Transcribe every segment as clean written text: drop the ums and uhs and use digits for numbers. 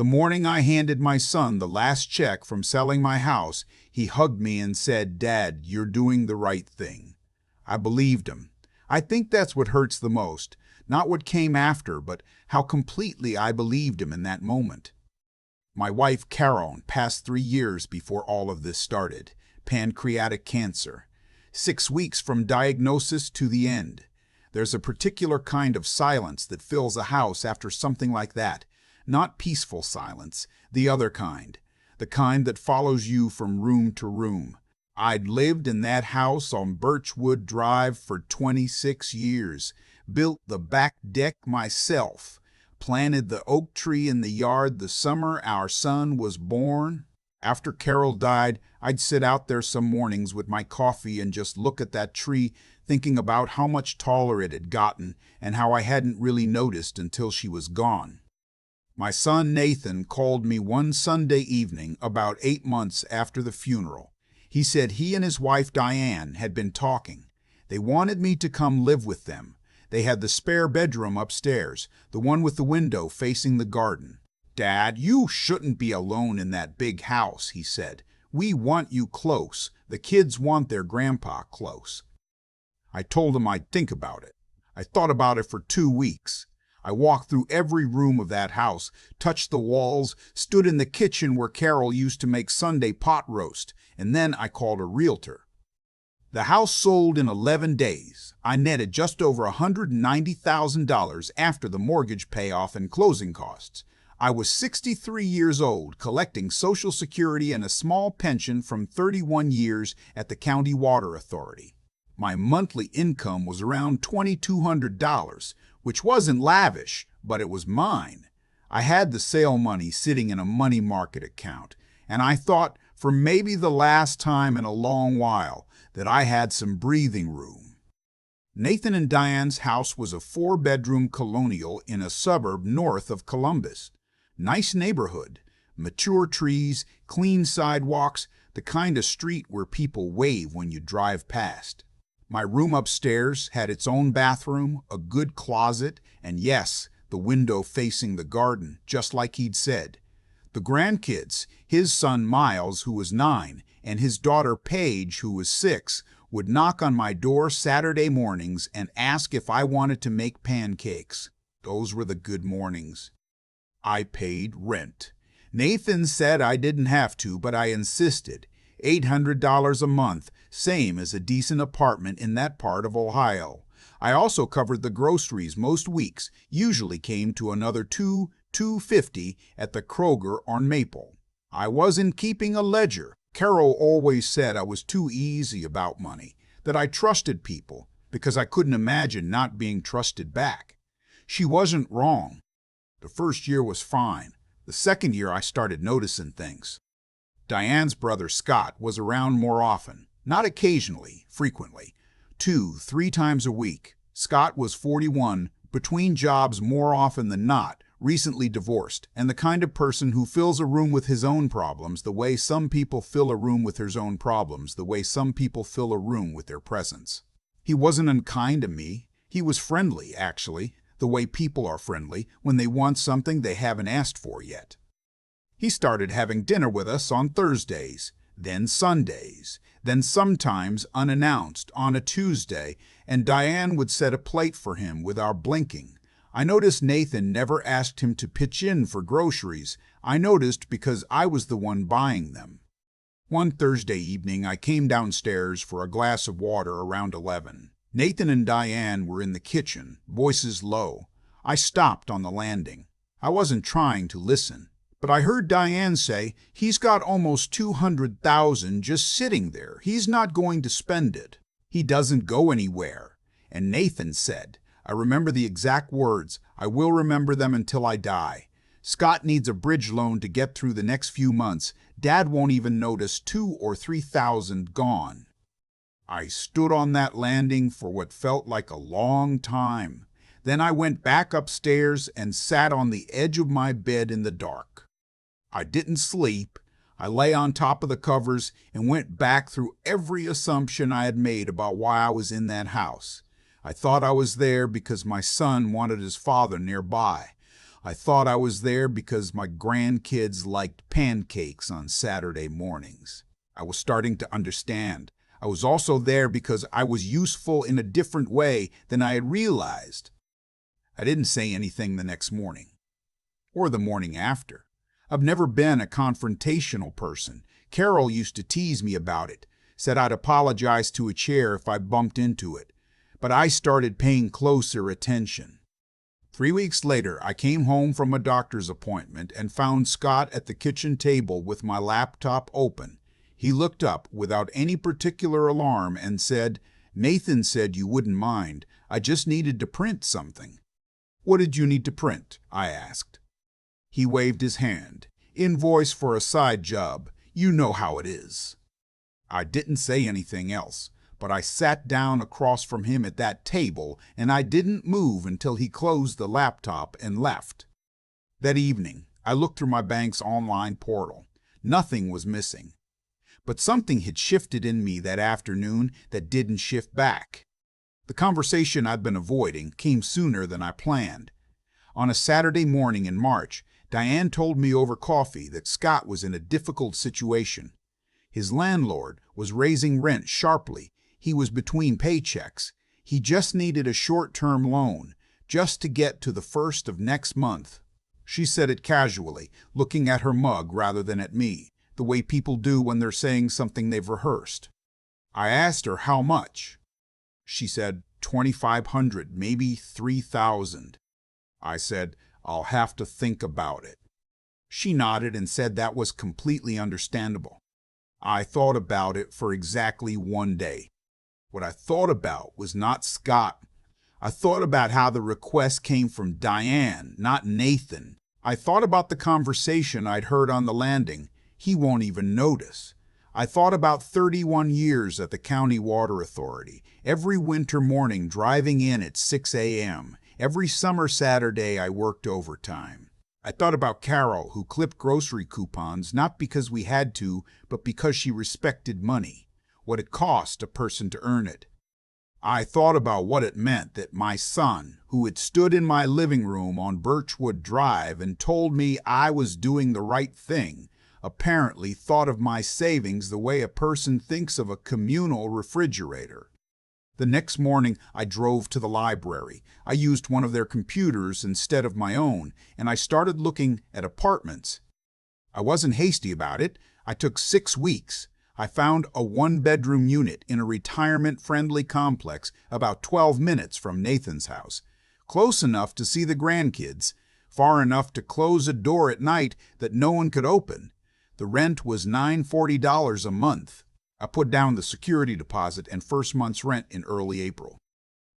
The morning I handed my son the last check from selling my house, he hugged me and said, "Dad, you're doing the right thing." I believed him. I think that's what hurts the most, not what came after, but how completely I believed him in that moment. My wife, Carol, passed 3 years before all of this started. Pancreatic cancer. 6 weeks from diagnosis to the end. There's a particular kind of silence that fills a house after something like that. Not peaceful silence, the other kind. The kind that follows you from room to room. I'd lived in that house on Birchwood Drive for 26 years. Built the back deck myself. Planted the oak tree in the yard the summer our son was born. After Carol died, I'd sit out there some mornings with my coffee and just look at that tree, thinking about how much taller it had gotten and how I hadn't really noticed until she was gone. My son Nathan called me one Sunday evening about 8 months after the funeral. He said he and his wife Diane had been talking. They wanted me to come live with them. They had the spare bedroom upstairs, the one with the window facing the garden. "Dad, you shouldn't be alone in that big house," he said. "We want you close. The kids want their grandpa close." I told him I'd think about it. I thought about it for 2 weeks. I walked through every room of that house, touched the walls, stood in the kitchen where Carol used to make Sunday pot roast, and then I called a realtor. The house sold in 11 days. I netted just over $190,000 after the mortgage payoff and closing costs. I was 63 years old, collecting Social Security and a small pension from 31 years at the County Water Authority. My monthly income was around $2,200, which wasn't lavish, but it was mine. I had the sale money sitting in a money market account, and I thought, for maybe the last time in a long while, that I had some breathing room. Nathan and Diane's house was a 4-bedroom colonial in a suburb north of Columbus. Nice neighborhood, mature trees, clean sidewalks, the kind of street where people wave when you drive past. My room upstairs had its own bathroom, a good closet, and yes, the window facing the garden, just like he'd said. The grandkids, his son Miles, who was 9, and his daughter Paige, who was 6, would knock on my door Saturday mornings and ask if I wanted to make pancakes. Those were the good mornings. I paid rent. Nathan said I didn't have to, but I insisted. $800 a month, same as a decent apartment in that part of Ohio. I also covered the groceries most weeks, usually came to another $250 at the Kroger on Maple. I wasn't keeping a ledger. Carol always said I was too easy about money, that I trusted people, because I couldn't imagine not being trusted back. She wasn't wrong. The first year was fine. The second year I started noticing things. Diane's brother Scott was around more often, not occasionally, frequently. 2-3 times a week. Scott was 41, between jobs more often than not, recently divorced, and the kind of person who fills a room with his own problems the way some people fill a room with their own problems, the way some people fill a room with their presence. He wasn't unkind to me. He was friendly, actually, the way people are friendly when they want something they haven't asked for yet. He started having dinner with us on Thursdays, then Sundays, then sometimes unannounced on a Tuesday, and Diane would set a plate for him without blinking. I noticed Nathan never asked him to pitch in for groceries. I noticed because I was the one buying them. One Thursday evening, I came downstairs for a glass of water around 11. Nathan and Diane were in the kitchen, voices low. I stopped on the landing. I wasn't trying to listen, but I heard Diane say, "He's got almost $200,000 just sitting there. He's not going to spend it. He doesn't go anywhere." And Nathan said, I remember the exact words. I will remember them until I die. "Scott needs a bridge loan to get through the next few months. Dad won't even notice $2,000 or $3,000 gone." I stood on that landing for what felt like a long time. Then I went back upstairs and sat on the edge of my bed in the dark. I didn't sleep. I lay on top of the covers and went back through every assumption I had made about why I was in that house. I thought I was there because my son wanted his father nearby. I thought I was there because my grandkids liked pancakes on Saturday mornings. I was starting to understand. I was also there because I was useful in a different way than I had realized. I didn't say anything the next morning, or the morning after. I've never been a confrontational person. Carol used to tease me about it, said I'd apologize to a chair if I bumped into it. But I started paying closer attention. 3 weeks later, I came home from a doctor's appointment and found Scott at the kitchen table with my laptop open. He looked up without any particular alarm and said, "Nathan said you wouldn't mind. I just needed to print something." "What did you need to print?" I asked. He waved his hand. "Invoice for a side job. You know how it is." I didn't say anything else, but I sat down across from him at that table, and I didn't move until he closed the laptop and left. That evening, I looked through my bank's online portal. Nothing was missing. But something had shifted in me that afternoon that didn't shift back. The conversation I'd been avoiding came sooner than I planned. On a Saturday morning in March, Diane told me over coffee that Scott was in a difficult situation. His landlord was raising rent sharply. He was between paychecks. He just needed a short-term loan, just to get to the first of next month. She said it casually, looking at her mug rather than at me, the way people do when they're saying something they've rehearsed. I asked her how much. She said, $2,500, maybe $3,000. I said, "I'll have to think about it." She nodded and said that was completely understandable. I thought about it for exactly 1 day. What I thought about was not Scott. I thought about how the request came from Diane, not Nathan. I thought about the conversation I'd heard on the landing. He won't even notice. I thought about 31 years at the County Water Authority, every winter morning driving in at 6 a.m., every summer Saturday I worked overtime. I thought about Carol, who clipped grocery coupons not because we had to, but because she respected money, what it cost a person to earn it. I thought about what it meant that my son, who had stood in my living room on Birchwood Drive and told me I was doing the right thing, apparently thought of my savings the way a person thinks of a communal refrigerator. The next morning, I drove to the library. I used one of their computers instead of my own, and I started looking at apartments. I wasn't hasty about it. I took 6 weeks. I found a 1-bedroom unit in a retirement-friendly complex about 12 minutes from Nathan's house, close enough to see the grandkids, far enough to close a door at night that no one could open. The rent was $940 a month. I put down the security deposit and first month's rent in early April.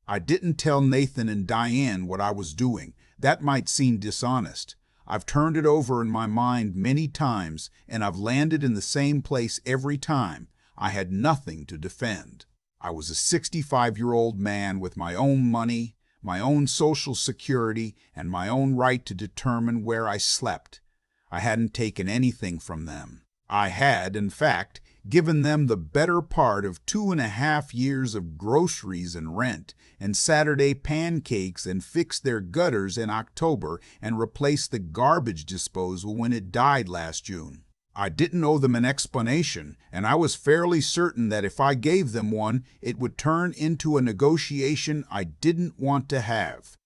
I didn't tell Nathan and Diane what I was doing. That might seem dishonest. I've turned it over in my mind many times, and I've landed in the same place every time. I had nothing to defend. I was a 65-year-old man with my own money, my own social security, and my own right to determine where I slept. I hadn't taken anything from them. I had, in fact, given them the better part of 2.5 years of groceries and rent and Saturday pancakes and fixed their gutters in October and replaced the garbage disposal when it died last June. I didn't owe them an explanation, and I was fairly certain that if I gave them one, it would turn into a negotiation I didn't want to have.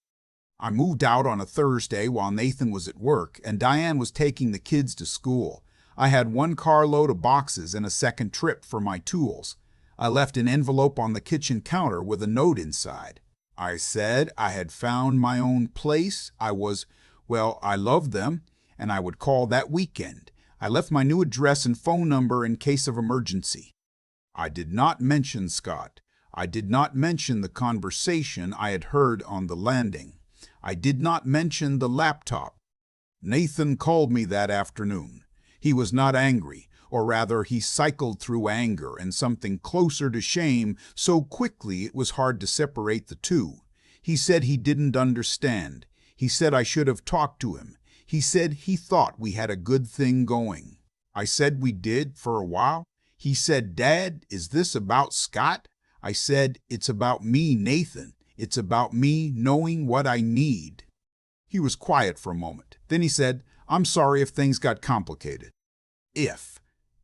I moved out on a Thursday while Nathan was at work and Diane was taking the kids to school. I had 1 carload of boxes and a second trip for my tools. I left an envelope on the kitchen counter with a note inside. I said I had found my own place. I loved them, and I would call that weekend. I left my new address and phone number in case of emergency. I did not mention Scott. I did not mention the conversation I had heard on the landing. I did not mention the laptop. Nathan called me that afternoon. He was not angry, or rather he cycled through anger and something closer to shame so quickly it was hard to separate the two. He said he didn't understand. He said I should have talked to him. He said he thought we had a good thing going. I said we did for a while. He said, "Dad, is this about Scott?" I said, "It's about me, Nathan. It's about me knowing what I need." He was quiet for a moment. Then he said, "I'm sorry if things got complicated." If.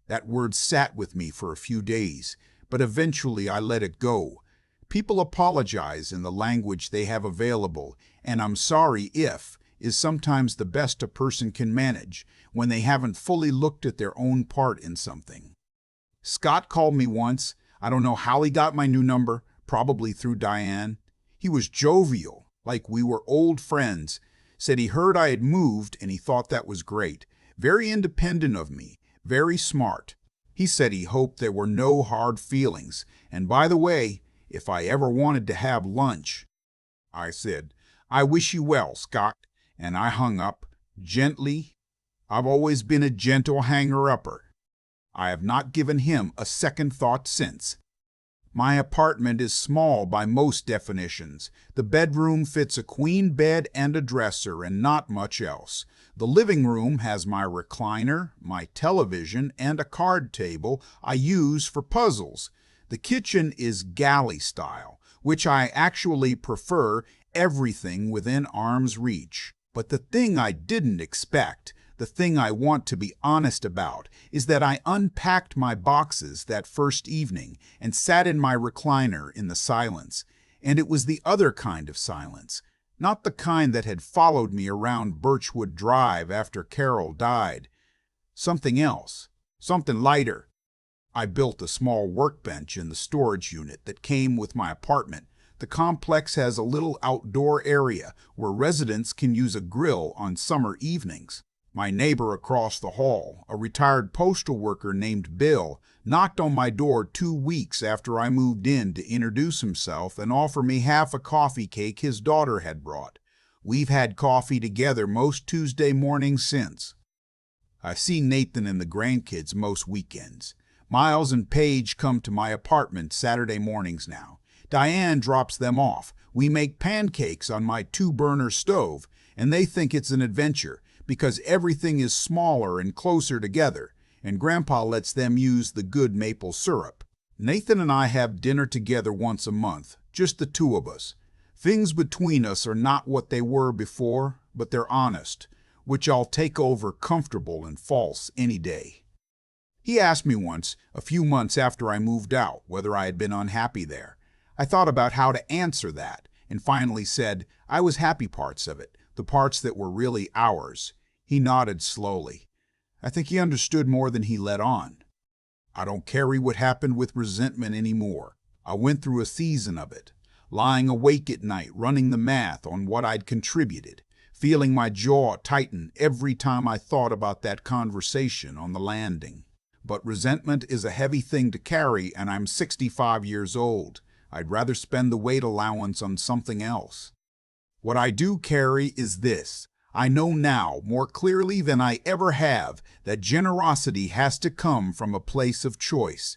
That word sat with me for a few days, but eventually I let it go. People apologize in the language they have available, and "I'm sorry if" is sometimes the best a person can manage when they haven't fully looked at their own part in something. Scott called me once. I don't know how he got my new number, probably through Diane. He was jovial, like we were old friends. Said he heard I had moved and he thought that was great. Very independent of me, very smart. He said he hoped there were no hard feelings. And by the way, if I ever wanted to have lunch. I said, "I wish you well, Scott," and I hung up, gently. I've always been a gentle hanger-upper. I have not given him a second thought since. My apartment is small by most definitions. The bedroom fits a queen bed and a dresser and not much else. The living room has my recliner, my television, and a card table I use for puzzles. The kitchen is galley style, which I actually prefer, everything within arm's reach. But the thing I didn't expect, the thing I want to be honest about, is that I unpacked my boxes that first evening and sat in my recliner in the silence. And it was the other kind of silence, not the kind that had followed me around Birchwood Drive after Carol died. Something else, something lighter. I built a small workbench in the storage unit that came with my apartment. The complex has a little outdoor area where residents can use a grill on summer evenings. My neighbor across the hall, a retired postal worker named Bill, knocked on my door 2 weeks after I moved in to introduce himself and offer me half a coffee cake his daughter had brought. We've had coffee together most Tuesday mornings since. I see Nathan and the grandkids most weekends. Miles and Paige come to my apartment Saturday mornings now. Diane drops them off. We make pancakes on my 2-burner stove, and they think it's an adventure, because everything is smaller and closer together, and Grandpa lets them use the good maple syrup. Nathan and I have dinner together once a month, just the two of us. Things between us are not what they were before, but they're honest, which I'll take over comfortable and false any day. He asked me once, a few months after I moved out, whether I had been unhappy there. I thought about how to answer that, and finally said I was happy parts of it, the parts that were really ours. He nodded slowly. I think he understood more than he let on. I don't carry what happened with resentment anymore. I went through a season of it, lying awake at night running the math on what I'd contributed, feeling my jaw tighten every time I thought about that conversation on the landing. But resentment is a heavy thing to carry, and I'm 65 years old. I'd rather spend the weight allowance on something else. What I do carry is this. I know now, more clearly than I ever have, that generosity has to come from a place of choice.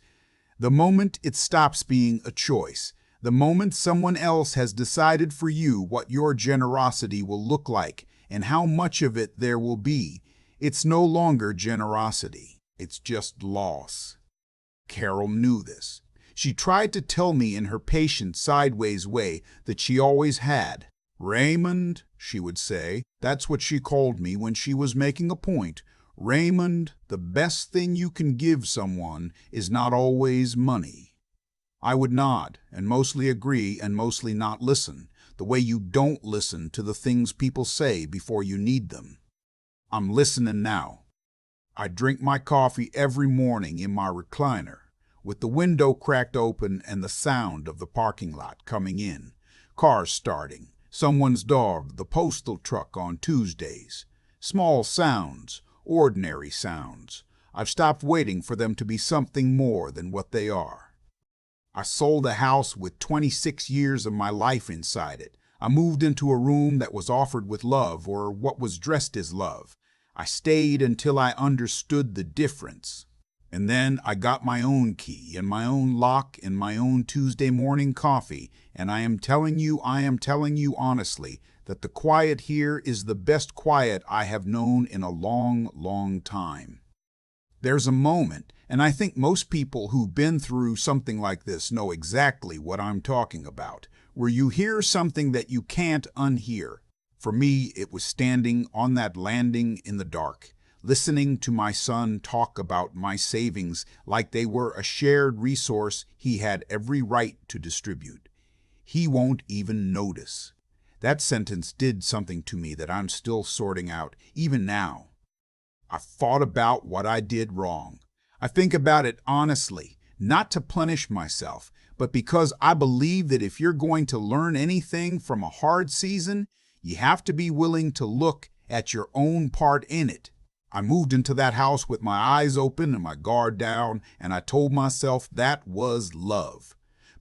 The moment it stops being a choice, the moment someone else has decided for you what your generosity will look like and how much of it there will be, it's no longer generosity. It's just loss. Carol knew this. She tried to tell me in her patient, sideways way that she always had. "Raymond," she would say, that's what she called me when she was making a point. "Raymond, the best thing you can give someone is not always money." I would nod and mostly agree and mostly not listen, the way you don't listen to the things people say before you need them. I'm listening now. I drink my coffee every morning in my recliner, with the window cracked open and the sound of the parking lot coming in, cars starting, someone's dog, the postal truck on Tuesdays. Small sounds, ordinary sounds. I've stopped waiting for them to be something more than what they are. I sold a house with 26 years of my life inside it. I moved into a room that was offered with love, or what was dressed as love. I stayed until I understood the difference. And then I got my own key and my own lock and my own Tuesday morning coffee, and I am telling you honestly, that the quiet here is the best quiet I have known in a long, long time. There's a moment, and I think most people who've been through something like this know exactly what I'm talking about, where you hear something that you can't unhear. For me, it was standing on that landing in the dark, listening to my son talk about my savings like they were a shared resource he had every right to distribute. He won't even notice. That sentence did something to me that I'm still sorting out, even now. I thought about what I did wrong. I think about it honestly, not to punish myself, but because I believe that if you're going to learn anything from a hard season, you have to be willing to look at your own part in it. I moved into that house with my eyes open and my guard down, and I told myself that was love.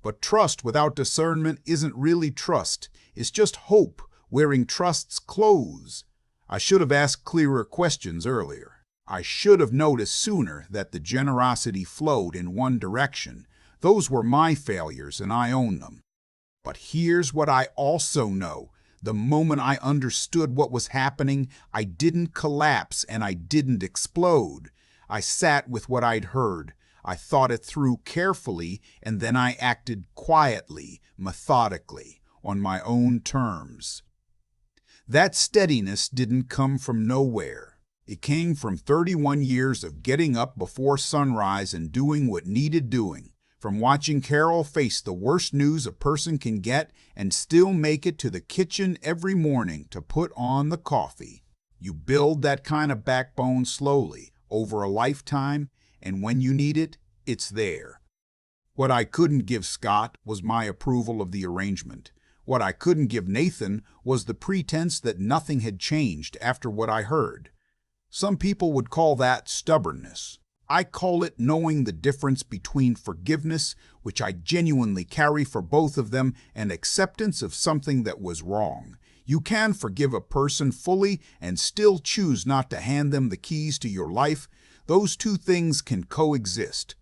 But trust without discernment isn't really trust. It's just hope wearing trust's clothes. I should have asked clearer questions earlier. I should have noticed sooner that the generosity flowed in one direction. Those were my failures, and I own them. But here's what I also know. The moment I understood what was happening, I didn't collapse and I didn't explode. I sat with what I'd heard. I thought it through carefully, and then I acted quietly, methodically, on my own terms. That steadiness didn't come from nowhere. It came from 31 years of getting up before sunrise and doing what needed doing, from watching Carol face the worst news a person can get and still make it to the kitchen every morning to put on the coffee. You build that kind of backbone slowly, over a lifetime, and when you need it, it's there. What I couldn't give Scott was my approval of the arrangement. What I couldn't give Nathan was the pretense that nothing had changed after what I heard. Some people would call that stubbornness. I call it knowing the difference between forgiveness, which I genuinely carry for both of them, and acceptance of something that was wrong. You can forgive a person fully and still choose not to hand them the keys to your life. Those two things can coexist.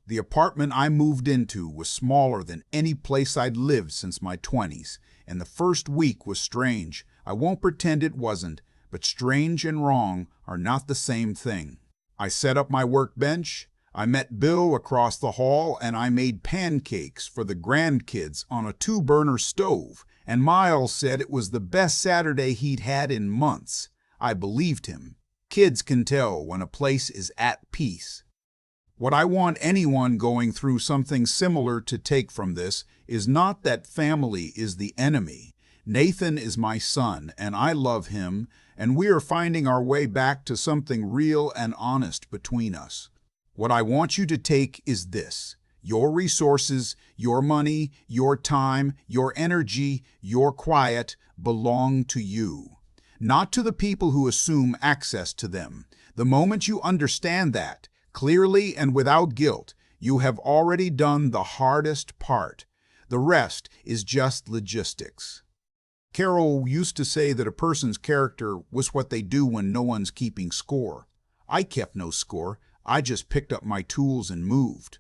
The apartment I moved into was smaller than any place I'd lived since my 20s, and the first week was strange. I won't pretend it wasn't, but strange and wrong are not the same thing. I set up my workbench, I met Bill across the hall, and I made pancakes for the grandkids on a 2-burner stove, and Miles said it was the best Saturday he'd had in months. I believed him. Kids can tell when a place is at peace. What I want anyone going through something similar to take from this is not that family is the enemy. Nathan is my son, and I love him, and we are finding our way back to something real and honest between us. What I want you to take is this: your resources, your money, your time, your energy, your quiet belong to you, not to the people who assume access to them. The moment you understand that, clearly and without guilt, you have already done the hardest part. The rest is just logistics. Carol used to say that a person's character was what they do when no one's keeping score. I kept no score. I just picked up my tools and moved.